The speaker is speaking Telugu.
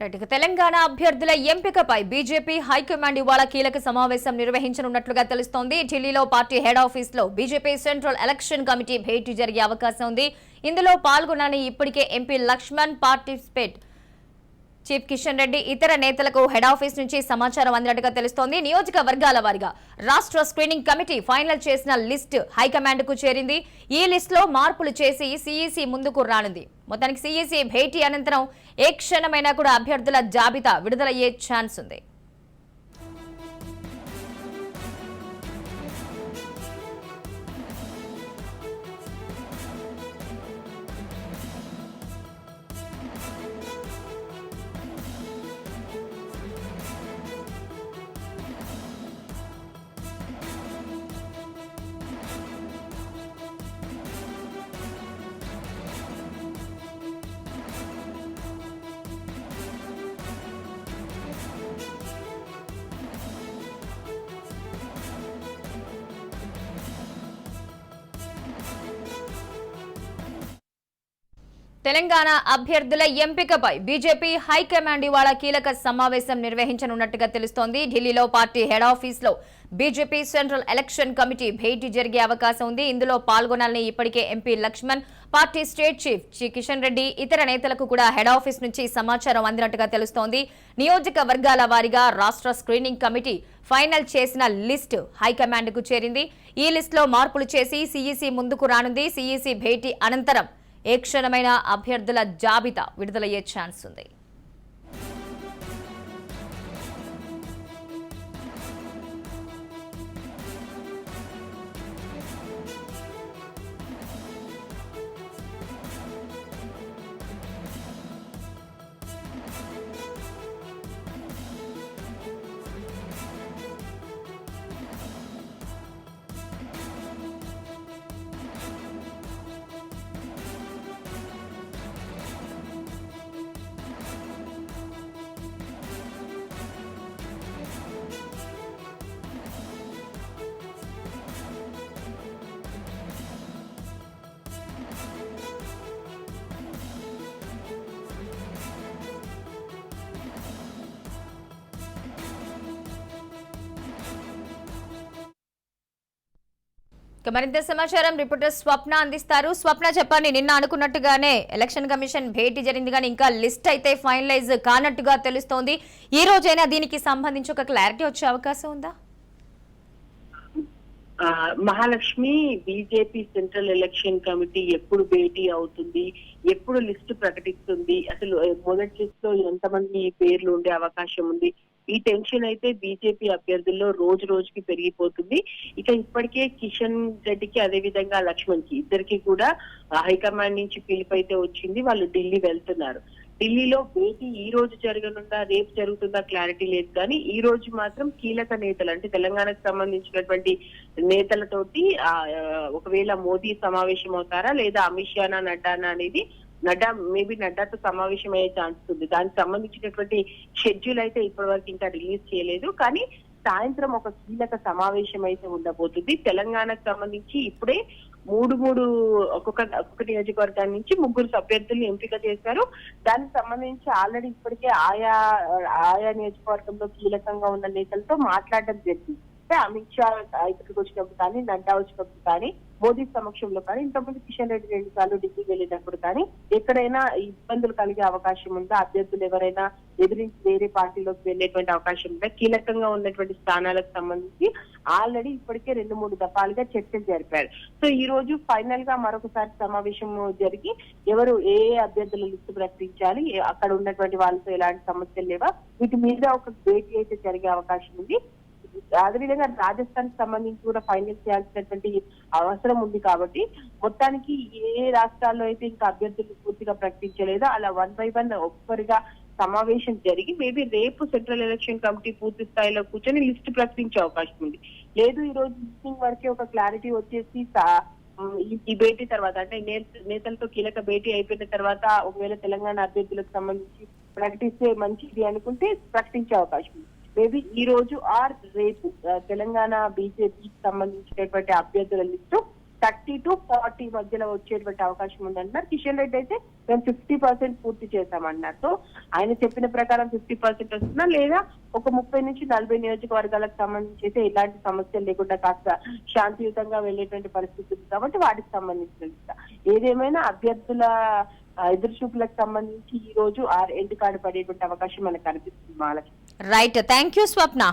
తెలంగాణ అభ్యర్థుల ఎంపికపై బీజేపీ హైకమాండ్ ఇవాళ కీలక సమావేశం నిర్వహించనున్నట్లుగా తెలుస్తోంది. ఢిల్లీలో పార్టీ హెడ్ ఆఫీస్ లో బీజేపీ సెంట్రల్ ఎలక్షన్ కమిటీ భేటీ జరిగే అవకాశం ఉంది. ఇందులో పాల్గొనని ఇప్పటికే MP Laxman participate chief Kishan Reddy ఇతర నేతలకు హెడ్ ఆఫీస్ నుంచి సమాచారం అందినట్టుగా తెలుస్తోంది. నియోజకవర్గాల వారీగా రాష్ట్ర స్క్రీనింగ్ కమిటీ ఫైనల్ చేసిన లిస్ట్ హైకమాండ్ కు చేరింది. ఈ లిస్ట్ లో మార్పులు చేసి సీఈసీ ముందుకు రానుంది. మొత్తానికి సీఈసీ భేటీ అనంతరం ఏ క్షణమైనా కూడా అభ్యర్థుల జాబితా విడుదలయ్యే ఛాన్స్ ఉంది. తెలంగాణ అభ్యర్థుల ఎంపికపై బీజేపీ హైకమాండ్ ఇవాళ కీలక సమావేశం నిర్వహించనున్నట్టుగా తెలుస్తోంది. ఢిల్లీలో పార్టీ హెడ్ ఆఫీస్ లో బీజేపీ సెంట్రల్ ఎలక్షన్ కమిటీ భేటీ జరిగే అవకాశం ఉంది. ఇందులో పాల్గొనాలని ఇప్పటికే MP Laxman, party state chief Kishan Reddy ఇతర నేతలకు కూడా హెడ్ ఆఫీస్ నుంచి సమాచారం అందినట్టుగా తెలుస్తోంది. నియోజకవర్గాల వారీగా రాష్ట్ర స్క్రీనింగ్ కమిటీ ఫైనల్ చేసిన లిస్ట్ హైకమాండ్ కు చేరింది. ఈ లిస్ట్ లో మార్పులు చేసి సీఈసీ ముందుకు రానుంది. సీఈసీ భేటీ అనంతరం ఏ క్షణమైన అభ్యర్థుల జాబితా విడుదలయ్యే ఛాన్స్ ఉంది. మరింత సమాచారం రిపోర్టర్ స్వప్న అందిస్తారు. స్వప్న, చెప్పండి. నిన్న అనుకున్నట్టుగానే ఎలక్షన్ కమిషన్ భేటీ జరిగింది, కానీ ఇంకా లిస్ట్ అయితే ఫైనలైజ్ కానట్టుగా తెలుస్తోంది. ఈ రోజైనా దీనికి సంబంధించి ఒక క్లారిటీ వచ్చే అవకాశం ఉందా? Mahalakshmi, BJP central election committee ఎప్పుడు భేటీ అవుతుంది, ఎప్పుడు లిస్టు ప్రకటిస్తుంది, అసలు మొదటి లిస్ట్ లో ఎంతమంది పేర్లు ఉండే అవకాశం ఉంది, ఈ టెన్షన్ అయితే బీజేపీ అభ్యర్థుల్లో రోజు రోజుకి పెరిగిపోతుంది. ఇక ఇప్పటికే కిషన్ రెడ్డికి అదే విధంగా లక్ష్మణ్ కి ఇద్దరికి కూడా హైకమాండ్ నుంచి పిలుపు అయితే వచ్చింది. వాళ్ళు ఢిల్లీ వెళ్తున్నారు. ఢిల్లీలో భేటీ ఈ రోజు జరగనుందా, రేపు జరుగుతుందా క్లారిటీ లేదు. కానీ ఈ రోజు మాత్రం కీలక నేతలు, అంటే తెలంగాణకు సంబంధించినటువంటి నేతలతోటి ఒకవేళ మోదీ సమావేశం అవుతారా లేదా అమిత్ షానా, నడ్డానా అనేది నడ్డాతో సమావేశం అయ్యే ఛాన్స్ ఉంది. దానికి సంబంధించినటువంటి షెడ్యూల్ అయితే ఇప్పటి వరకు ఇంకా రిలీజ్ చేయలేదు. కానీ సాయంత్రం ఒక కీలక సమావేశం అయితే ఉండబోతుంది. తెలంగాణకు సంబంధించి ఇప్పుడే ఒక్కొక్క నియోజకవర్గాల నుంచి 3 అభ్యర్థుల్ని ఎంపిక చేశారు. దానికి సంబంధించి ఆల్రెడీ ఇప్పటికే ఆయా నియోజకవర్గంలో కీలకంగా ఉన్న నేతలతో మాట్లాడడం జరిగింది. అమిత్ షా ఇక్కడికి వచ్చినప్పుడు కానీ, నడ్డా వచ్చినప్పుడు కానీ, మోదీ సమక్షంలో కానీ, ఇంతకుముందు కిషన్ రెడ్డి 2 సార్లు ఢిల్లీ వెళ్ళినప్పుడు కానీ ఎక్కడైనా ఇబ్బందులు కలిగే అవకాశం ఉందా, అభ్యర్థులు ఎవరైనా ఎదిరించి వేరే పార్టీలోకి వెళ్లేటువంటి అవకాశం ఉందా, కీలకంగా ఉన్నటువంటి స్థానాలకు సంబంధించి ఆల్రెడీ ఇప్పటికే 2-3 దఫాలుగా చర్చలు జరిపారు. సో ఈ రోజు ఫైనల్ గా మరొకసారి సమావేశం జరిగి ఎవరు ఏ అభ్యర్థుల లిస్టు ప్రకటించాలి, అక్కడ ఉన్నటువంటి వాళ్ళతో ఎలాంటి సమస్యలు లేవా, వీటి మీద ఒక భేటీ అయితే జరిగే అవకాశం ఉంది. అదేవిధంగా రాజస్థాన్ కి సంబంధించి కూడా ఫైనల్ చేయాల్సినటువంటి అవసరం ఉంది. కాబట్టి మొత్తానికి ఏ రాష్ట్రాల్లో అయితే ఇంకా అభ్యర్థులు పూర్తిగా ప్రకటించలేదో అలా 1 by 1 ఒక్కరిగా సమావేశం జరిగి మేబీ రేపు సెంట్రల్ ఎలక్షన్ కమిటీ పూర్తి స్థాయిలో కూర్చొని లిస్టు ప్రకటించే అవకాశం ఉంది. లేదు ఈ రోజు ఈవినింగ్ వరకే ఒక క్లారిటీ వచ్చేసి ఈ భేటీ తర్వాత, అంటే నేతలతో కీలక భేటీ అయిపోయిన తర్వాత ఒకవేళ తెలంగాణ అభ్యర్థులకు సంబంధించి ప్రకటిస్తే మంచిది అనుకుంటే ప్రకటించే అవకాశం ఉంది. మేబీ ఈ రోజు ఆర్ రేపు తెలంగాణ బీజేపీకి సంబంధించినటువంటి అభ్యర్థుల లిస్టు 30 to 40 మధ్యలో వచ్చేటువంటి అవకాశం ఉందంటున్నారు. కిషన్ రెడ్డి అయితే మేము 50% పూర్తి చేశామన్నారు. సో ఆయన చెప్పిన ప్రకారం 50% వస్తున్నా, లేదా ఒక 30 నుంచి 40 నియోజకవర్గాలకు సంబంధించి అయితే ఎలాంటి సమస్యలు లేకుండా కాస్త శాంతియుతంగా వెళ్ళేటువంటి పరిస్థితి ఉంది కాబట్టి వాటికి సంబంధించిన ఏదేమైనా అభ్యర్థుల ఎదురుచూపులకు సంబంధించి ఈ రోజు ఎండ్ కార్డు పడేటువంటి అవకాశం మనకు కనిపిస్తుంది. Right, thank you Swapna.